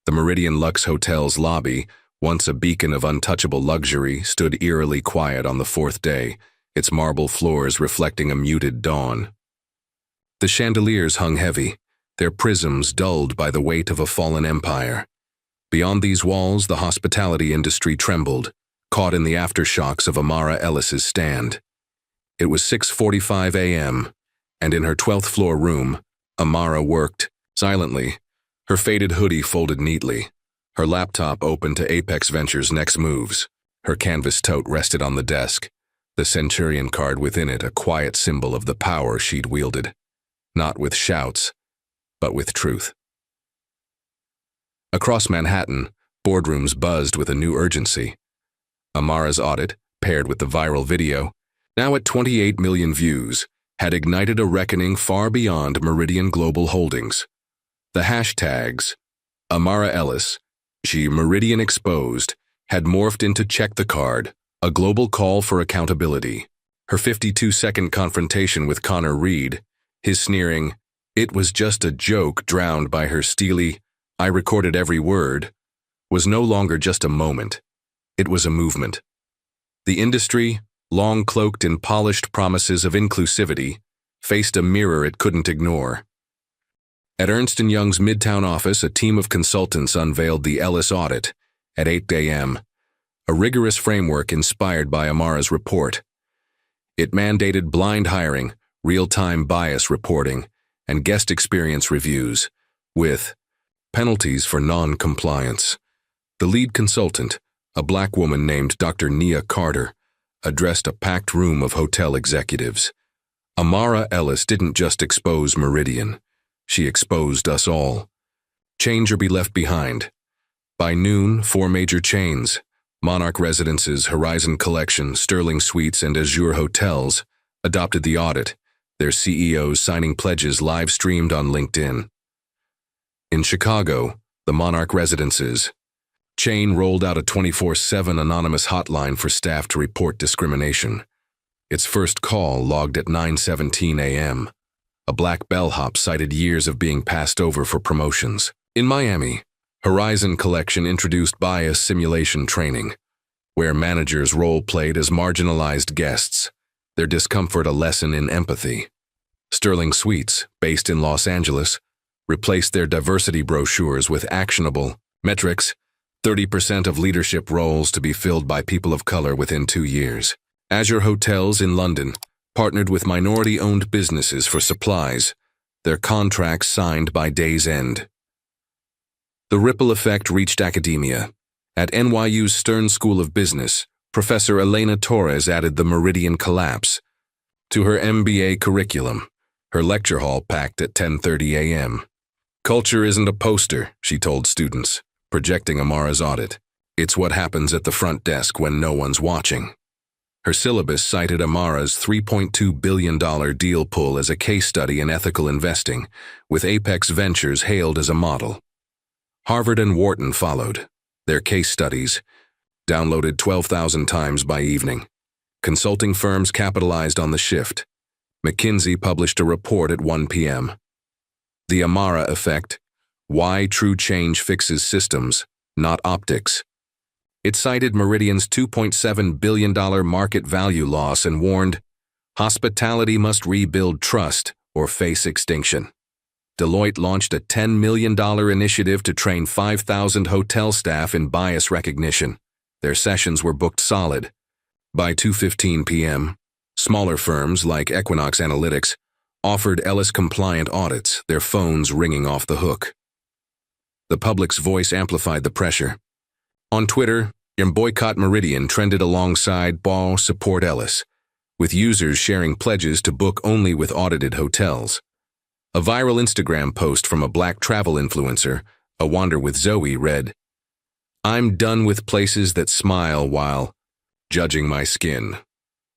The Meridian Lux Hotel's lobby, once a beacon of untouchable luxury, stood eerily quiet on the 4th day, its marble floors reflecting a muted dawn. The chandeliers hung heavy, their prisms dulled by the weight of a fallen empire. Beyond these walls, the hospitality industry trembled, caught in the aftershocks of Amara Ellis's stand. It was 6:45 a.m., and in her 12th floor room, Amara worked, silently, her faded hoodie folded neatly, her laptop open to Apex Ventures' next moves. Her canvas tote rested on the desk, the Centurion card within it a quiet symbol of the power she'd wielded, not with shouts, but with truth. Across Manhattan, boardrooms buzzed with a new urgency. Amara's audit, paired with the viral video, now at 28 million views, had ignited a reckoning far beyond Meridian Global Holdings. The hashtags, Amara Ellis, she Meridian Exposed, had morphed into Check the Card, a global call for accountability. Her 52-second confrontation with Connor Reed, his sneering, "It was just a joke," drowned by her steely, "I recorded every word," was no longer just a moment. It was a movement. The industry, long cloaked in polished promises of inclusivity, faced a mirror it couldn't ignore. At Ernst & Young's Midtown office, a team of consultants unveiled the Ellis audit at 8 a.m., a rigorous framework inspired by Amara's report. It mandated blind hiring, real-time bias reporting, and guest experience reviews, with penalties for non-compliance. The lead consultant, a black woman named Dr. Nia Carter, addressed a packed room of hotel executives. Amara Ellis didn't just expose Meridian. She exposed us all. Change or be left behind. By noon, 4 major chains, Monarch Residences, Horizon Collection, Sterling Suites, and Azure Hotels, adopted the audit, their CEOs signing pledges live-streamed on LinkedIn. In Chicago, the Monarch Residences chain rolled out a 24/7 anonymous hotline for staff to report discrimination. Its first call logged at 9:17 a.m. A black bellhop cited years of being passed over for promotions. In Miami, Horizon Collection introduced bias simulation training, where managers role-played as marginalized guests, their discomfort a lesson in empathy. Sterling Suites, based in Los Angeles, replaced their diversity brochures with actionable metrics, 30% of leadership roles to be filled by people of color within 2 years. Azure Hotels in London partnered with minority-owned businesses for supplies, their contracts signed by day's end. The ripple effect reached academia. At NYU's Stern School of Business, Professor Elena Torres added the Meridian Collapse to her MBA curriculum, her lecture hall packed at 10:30 a.m. Culture isn't a poster, she told students, projecting Amara's audit. It's what happens at the front desk when no one's watching. Her syllabus cited Amara's $3.2 billion deal pull as a case study in ethical investing, with Apex Ventures hailed as a model. Harvard and Wharton followed, their case studies, downloaded 12,000 times by evening. Consulting firms capitalized on the shift. McKinsey published a report at 1 p.m. The Amara Effect: Why True Change Fixes Systems, Not Optics. It cited Meridian's $2.7 billion market value loss and warned, hospitality must rebuild trust or face extinction. Deloitte launched a $10 million initiative to train 5,000 hotel staff in bias recognition. Their sessions were booked solid. By 2:15 p.m., smaller firms like Equinox Analytics offered Ellis-compliant audits, their phones ringing off the hook. The public's voice amplified the pressure. On Twitter, Boycott Meridian trended alongside Ball Support Ellis, with users sharing pledges to book only with audited hotels. A viral Instagram post from a Black travel influencer, A Wander with Zoe, read, "I'm done with places that smile while judging my skin."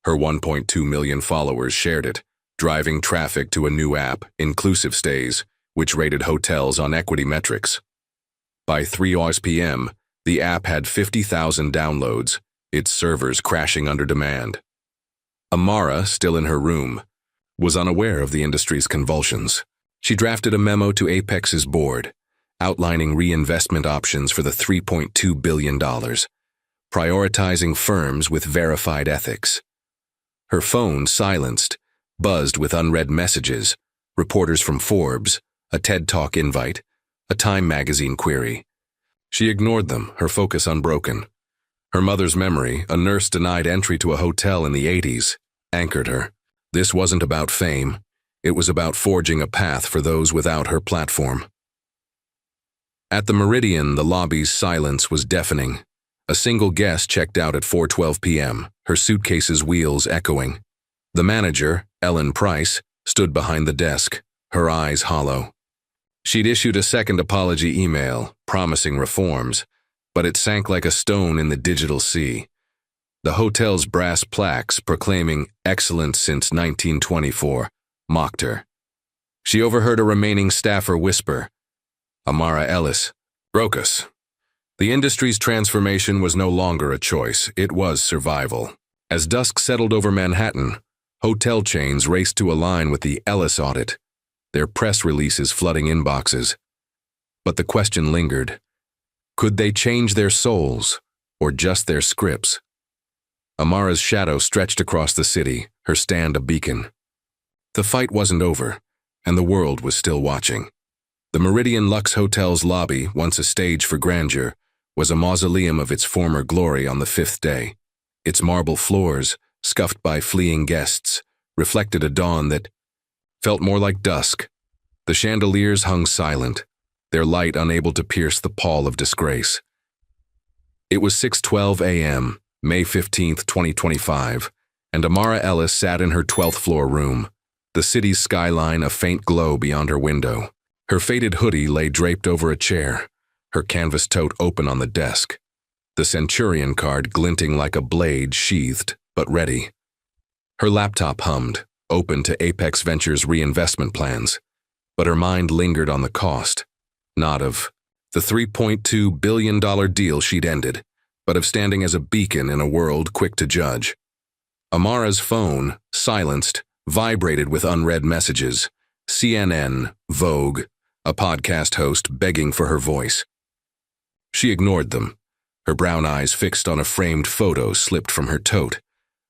Her 1.2 million followers shared it, driving traffic to a new app, Inclusive Stays, which rated hotels on equity metrics. By 3 p.m., the app had 50,000 downloads, its servers crashing under demand. Amara, still in her room, was unaware of the industry's convulsions. She drafted a memo to Apex's board, outlining reinvestment options for the $3.2 billion, prioritizing firms with verified ethics. Her phone, silenced, buzzed with unread messages, reporters from Forbes, a TED Talk invite, a Time magazine query. She ignored them, her focus unbroken. Her mother's memory, a nurse denied entry to a hotel in the 80s, anchored her. This wasn't about fame. It was about forging a path for those without her platform. At the Meridian, the lobby's silence was deafening. A single guest checked out at 4:12 p.m., her suitcase's wheels echoing. The manager, Ellen Price, stood behind the desk, her eyes hollow. She'd issued a second apology email, promising reforms, but it sank like a stone in the digital sea. The hotel's brass plaques proclaiming excellence since 1924 mocked her. She overheard a remaining staffer whisper, "Amara Ellis, broke us." The industry's transformation was no longer a choice, it was survival. As dusk settled over Manhattan, hotel chains raced to align with the Ellis audit, their press releases flooding inboxes. But the question lingered. Could they change their souls, or just their scripts? Amara's shadow stretched across the city, her stand a beacon. The fight wasn't over, and the world was still watching. The Meridian Lux Hotel's lobby, once a stage for grandeur, was a mausoleum of its former glory on the fifth day. Its marble floors, scuffed by fleeing guests, reflected a dawn that felt more like dusk. The chandeliers hung silent, their light unable to pierce the pall of disgrace. It was 6:12 a.m., May 15, 2025, and Amara Ellis sat in her 12th floor room, the city's skyline a faint glow beyond her window. Her faded hoodie lay draped over a chair, her canvas tote open on the desk, the Centurion card glinting like a blade sheathed but ready. Her laptop hummed, open to Apex Ventures' reinvestment plans, but her mind lingered on the cost, not of the $3.2 billion deal she'd ended, but of standing as a beacon in a world quick to judge. Amara's phone, silenced, vibrated with unread messages. CNN, Vogue, a podcast host begging for her voice. She ignored them, her brown eyes fixed on a framed photo slipped from her tote,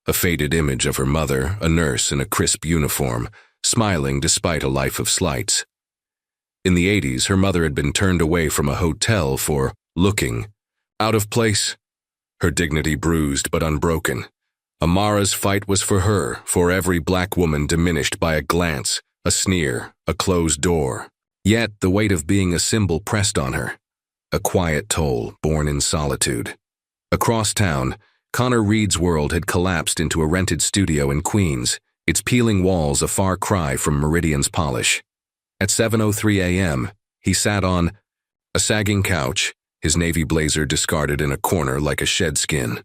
a faded image of her mother, a nurse in a crisp uniform, smiling despite a life of slights. In the 80s, her mother had been turned away from a hotel for looking out of place, her dignity bruised but unbroken. Amara's fight was for her, for every black woman diminished by a glance, a sneer, a closed door. Yet the weight of being a symbol pressed on her, a quiet toll born in solitude. Across town, Connor Reed's world had collapsed into a rented studio in Queens, its peeling walls a far cry from Meridian's polish. At 7:03 a.m., he sat on a sagging couch, his navy blazer discarded in a corner like a shed skin.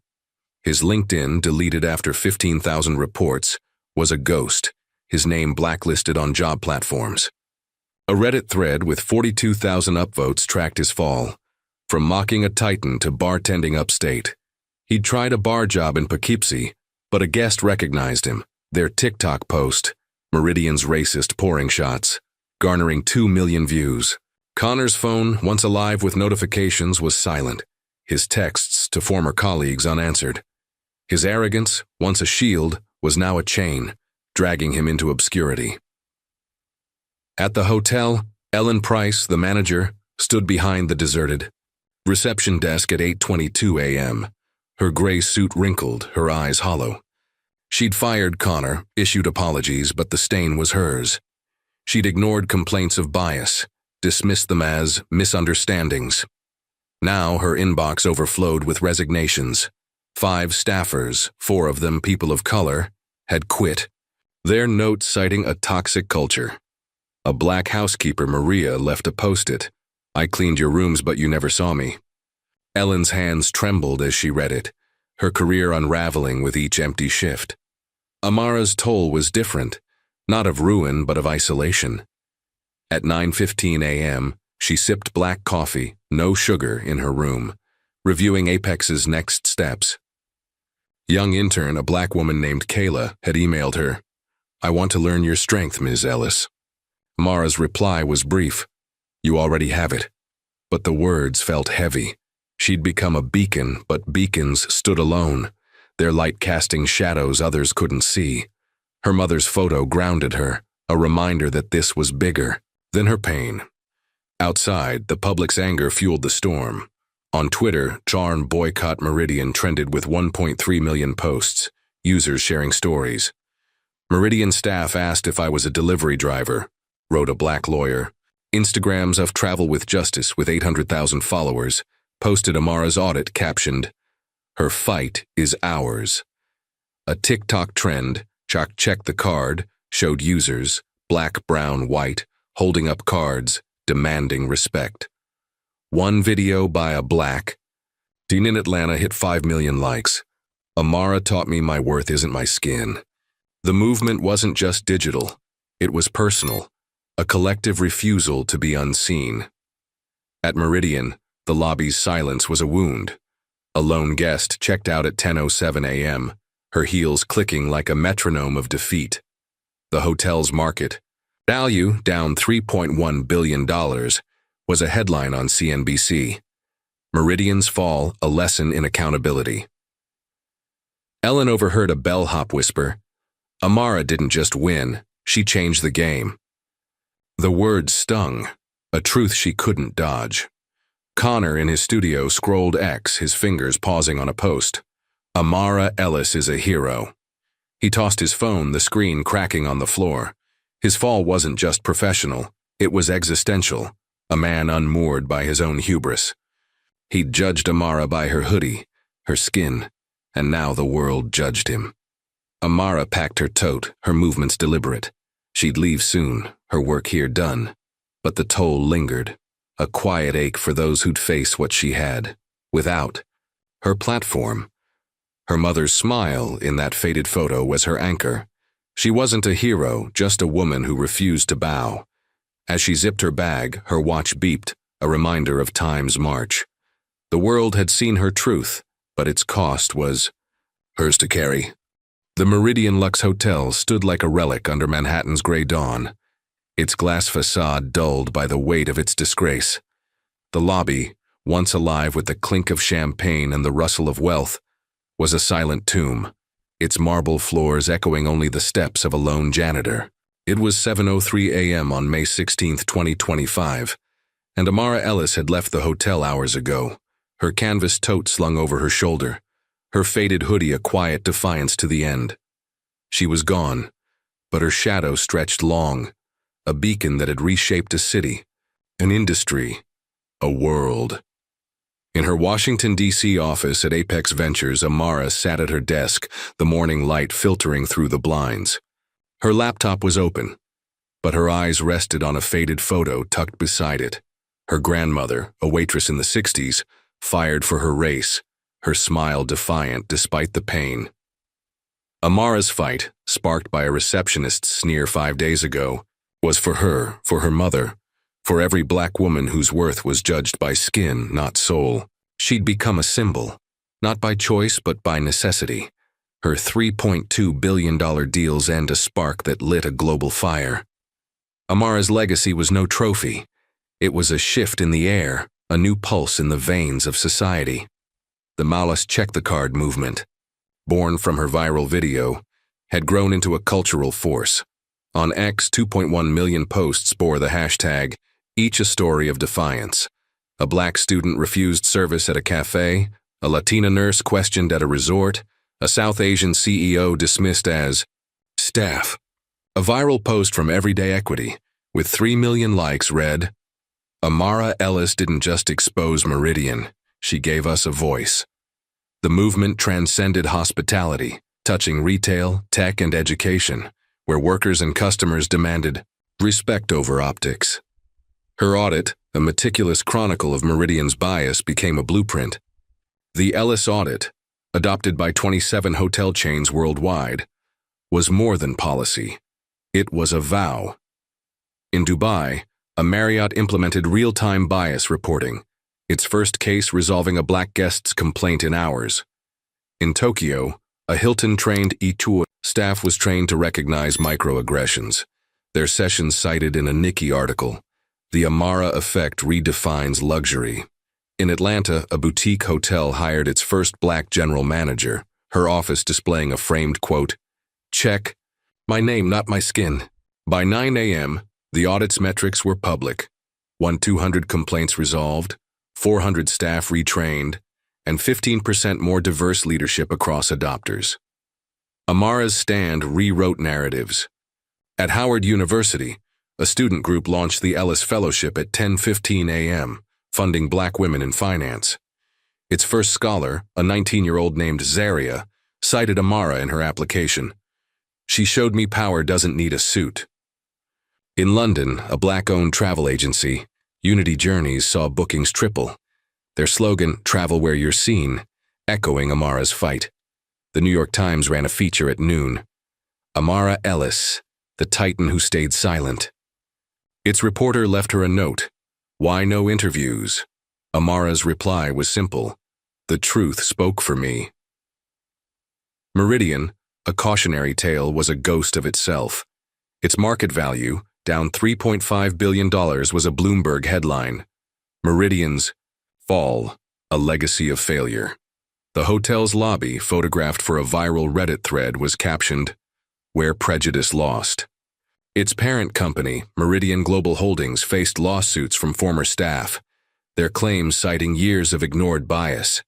His LinkedIn, deleted after 15,000 reports, was a ghost, his name blacklisted on job platforms. A Reddit thread with 42,000 upvotes tracked his fall, from mocking a titan to bartending upstate. He'd tried a bar job in Poughkeepsie, but a guest recognized him, their TikTok post, Meridian's racist pouring shots. garnering 2 million views. Connor's phone, once alive with notifications, was silent, his texts to former colleagues unanswered. His arrogance, once a shield, was now a chain, dragging him into obscurity. At the hotel, Ellen Price, the manager, stood behind the deserted reception desk at 8:22 a.m., her gray suit wrinkled, her eyes hollow. She'd fired Connor, issued apologies, but the stain was hers. She'd ignored complaints of bias, dismissed them as misunderstandings. Now her inbox overflowed with resignations. 5 staffers, 4 of them people of color, had quit, their notes citing a toxic culture. A black housekeeper, Maria, left a post-it. "I cleaned your rooms, but you never saw me." Ellen's hands trembled as she read it, her career unraveling with each empty shift. Amara's toll was different, not of ruin but of isolation. At 9:15 a.m., she sipped black coffee, no sugar, in her room, reviewing Apex's next steps. Young intern, a black woman named Kayla, had emailed her, "I want to learn your strength, Ms. Ellis." Amara's reply was brief, "You already have it." But the words felt heavy. She'd become a beacon, but beacons stood alone, their light casting shadows others couldn't see. Her mother's photo grounded her, a reminder that this was bigger than her pain. Outside, the public's anger fueled the storm. On Twitter, Charn Boycott Meridian trended with 1.3 million posts, users sharing stories. Meridian staff asked if I was a delivery driver, wrote a black lawyer. Instagrams of Travel with Justice with 800,000 followers posted Amara's audit captioned, "Her fight is ours." A TikTok trend, check the card, showed users, black, brown, white, holding up cards, demanding respect. One video by a black teen in Atlanta hit 5 million likes. "Amara taught me my worth isn't my skin." The movement wasn't just digital, it was personal, a collective refusal to be unseen. At Meridian, the lobby's silence was a wound. A lone guest checked out at 10:07 a.m., her heels clicking like a metronome of defeat. The hotel's market value, down $3.1 billion, was a headline on CNBC. Meridian's fall, a lesson in accountability. Ellen overheard a bellhop whisper, "Amara didn't just win, she changed the game." The words stung, a truth she couldn't dodge. Connor in his studio scrolled X, his fingers pausing on a post. "Amara Ellis is a hero." He tossed his phone, the screen cracking on the floor. His fall wasn't just professional, it was existential, a man unmoored by his own hubris. He'd judged Amara by her hoodie, her skin, and now the world judged him. Amara packed her tote, her movements deliberate. She'd leave soon, her work here done. But the toll lingered, a quiet ache for those who'd face what she had, without her platform. Her mother's smile in that faded photo was her anchor. She wasn't a hero, just a woman who refused to bow. As she zipped her bag, her watch beeped, a reminder of time's march. The world had seen her truth, but its cost was hers to carry. The Meridian Lux Hotel stood like a relic under Manhattan's gray dawn, its glass facade dulled by the weight of its disgrace. The lobby, once alive with the clink of champagne and the rustle of wealth, was a silent tomb, its marble floors echoing only the steps of a lone janitor. It was 7:03 a.m. on May 16, 2025, and Amara Ellis had left the hotel hours ago, her canvas tote slung over her shoulder, her faded hoodie a quiet defiance to the end. She was gone, but her shadow stretched long, a beacon that had reshaped a city, an industry, a world. In her Washington, D.C. office at Apex Ventures, Amara sat at her desk, the morning light filtering through the blinds. Her laptop was open, but her eyes rested on a faded photo tucked beside it. Her grandmother, a waitress in the 60s, fired for her race, her smile defiant despite the pain. Amara's fight, sparked by a receptionist's sneer 5 days ago, was for her mother, for every black woman whose worth was judged by skin, not soul. She'd become a symbol, not by choice but by necessity. Her $3.2 billion deals end a spark that lit a global fire. Amara's legacy was no trophy. It was a shift in the air, a new pulse in the veins of society. The Malas Check the Card movement, born from her viral video, had grown into a cultural force. On X, 2.1 million posts bore the hashtag, each a story of defiance. A black student refused service at a cafe, a Latina nurse questioned at a resort, a South Asian CEO dismissed as staff. A viral post from Everyday Equity, with 3 million likes, read, "Amara Ellis didn't just expose Meridian, she gave us a voice." The movement transcended hospitality, touching retail, tech, and education, where workers and customers demanded respect over optics. Her audit, a meticulous chronicle of Meridian's bias, became a blueprint. The Ellis audit, adopted by 27 hotel chains worldwide, was more than policy. It was a vow. In Dubai, a Marriott implemented real-time bias reporting, its first case resolving a black guest's complaint in hours. In Tokyo, a Hilton-trained E2 staff was trained to recognize microaggressions. Their sessions cited in a Nikkei article, "The Amara Effect Redefines Luxury." In Atlanta, a boutique hotel hired its first black general manager, her office displaying a framed quote, "Check, my name, not my skin." By 9 a.m., the audit's metrics were public. 200 complaints resolved, 400 staff retrained, and 15% more diverse leadership across adopters. Amara's stand rewrote narratives. At Howard University, a student group launched the Ellis Fellowship at 10:15 a.m., funding black women in finance. Its first scholar, a 19-year-old named Zaria, cited Amara in her application. "She showed me power doesn't need a suit." In London, a black-owned travel agency, Unity Journeys, saw bookings triple. Their slogan, "Travel where you're seen," echoing Amara's fight. The New York Times ran a feature at noon. Amara Ellis, the titan who stayed silent. Its reporter left her a note. Why no interviews? Amara's reply was simple. The truth spoke for me. Meridian, a cautionary tale, was a ghost of itself. Its market value, down $3.5 billion, was a Bloomberg headline. Meridian's fall, a legacy of failure. The hotel's lobby, photographed for a viral Reddit thread, was captioned, "Where Prejudice Lost." Its parent company, Meridian Global Holdings, faced lawsuits from former staff, their claims citing years of ignored bias.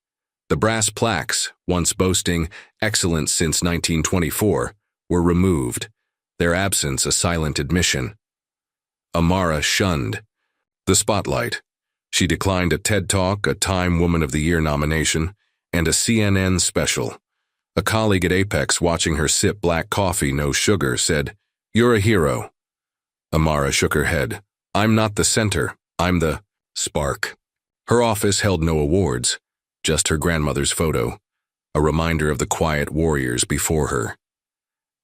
The brass plaques, once boasting excellence since 1924, were removed, their absence a silent admission. Amara shunned the spotlight. She declined a TED Talk, a Time Woman of the Year nomination, and a CNN special. A colleague at Apex, watching her sip black coffee, no sugar, said, "You're a hero." Amara shook her head. "I'm not the center, I'm the spark." Her office held no awards, just her grandmother's photo, a reminder of the quiet warriors before her.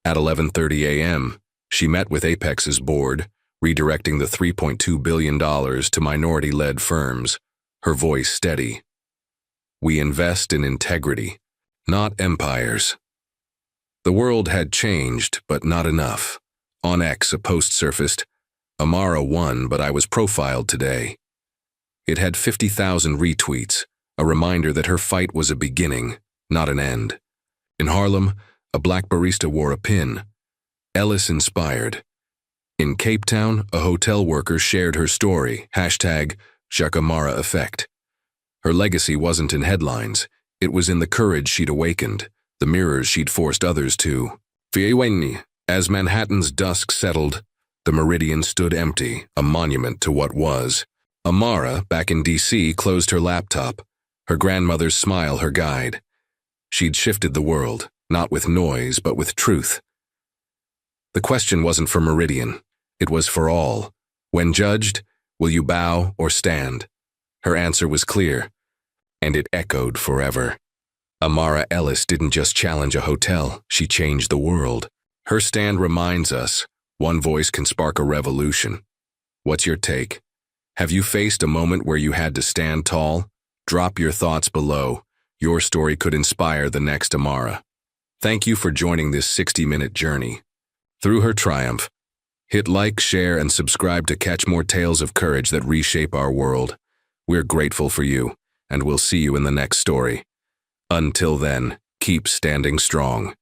At 11:30 a.m., she met with Apex's board, redirecting the $3.2 billion to minority-led firms, her voice steady. "We invest in integrity, not empires." The world had changed, but not enough. On X, a post surfaced, "Amara won, but I was profiled today." It had 50,000 retweets, a reminder that her fight was a beginning, not an end. In Harlem, a black barista wore a pin, "Ellis inspired." In Cape Town, a hotel worker shared her story, hashtag #Amara Effect. Her legacy wasn't in headlines, it was in the courage she'd awakened, the mirrors she'd forced others to. As Manhattan's dusk settled, the Meridian stood empty, a monument to what was. Amara, back in D.C., closed her laptop, her grandmother's smile her guide. She'd shifted the world, not with noise, but with truth. The question wasn't for Meridian, it was for all. When judged, will you bow or stand? Her answer was clear, and it echoed forever. Amara Ellis didn't just challenge a hotel, she changed the world. Her stand reminds us, one voice can spark a revolution. What's your take? Have you faced a moment where you had to stand tall? Drop your thoughts below. Your story could inspire the next Amara. Thank you for joining this 60-minute journey. Through her triumph, Hit like, share, and subscribe to catch more tales of courage that reshape our world. We're grateful for you, and we'll see you in the next story. Until then, keep standing strong.